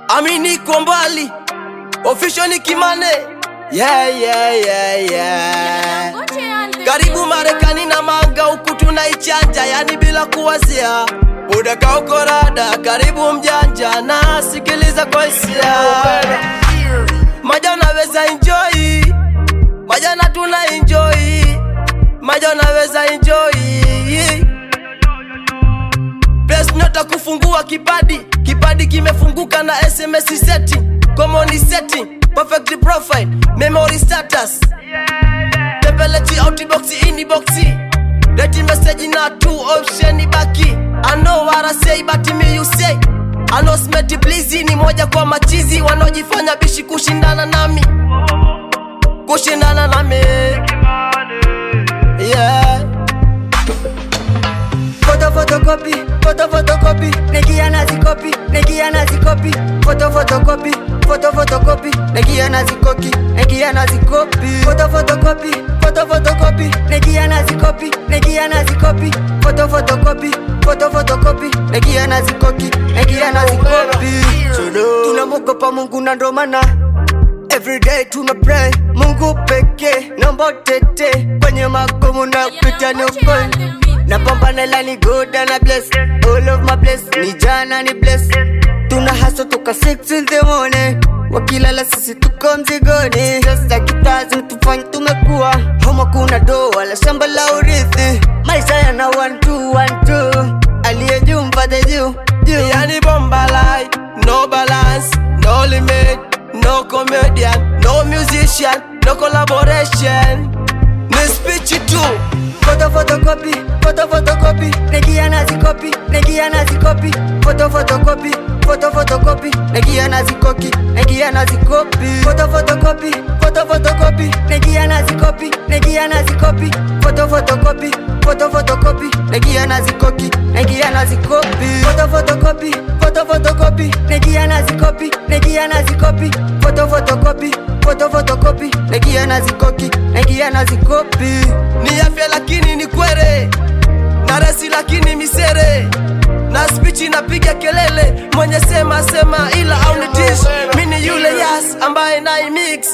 Amini Kombali, official ni Kimane. Yeah. Karibu Marekani na manga huku tunaichanja, yani bila kuwazia. Muda kaukorada, karibu mjanja na sikiliza kwa hisia. Maja unaweza enjoy, maja na tuna enjoy, maja unaweza enjoy. Press nota kufungua kipadi kimefunguka na SMS setting, common setting, perfect profile, memory status, temperature outbox inbox, ready message na two option baki. I know what I say but me you say, I know smart please ni moja kwa machizi wanaojifanya bishi kushindana nami, yeah. Photocopy, negia na zikopi, photocopy, negia na zikoki, negia na zikopi, photocopy, negia na zikopi, photocopy, negia na zikoki, negia na zikopi. Tunamogopa Mungu na ndo maana everyday tuna pray Mungu peke, naomba tete kwenye magumu na kupita ni ukweli. Na pambanela ni good and I bless, all of my bless, ni jana ni bless. Tuna hustle toka 6 in the morning, wakilala sisi tuko mzigoni. Just like kitazi tufanye tumekuwa, homa kuna do wala shamba la urithi. Maisha yana 1-2-1-2, aliye juu mpate juu. Yani bomba like, no balance, no limit, no comedian, no musician, no collaboration. Ni speech tu. Photocopy, negia na zikopi, photocopy, negia na zikoki, negia na zikopi, photocopy, negia na zikopi, photocopy, negia na zikoki, negia na zikopi, photocopy, negia na zikopi, photocopy, negia na zikoki, negia na zikopi. Ni afya lakini ni kwere, na resi lakini misere, na speech inapiga kelele, mwenye sema ila au ni dish. Mini yule yas ambaye na mix.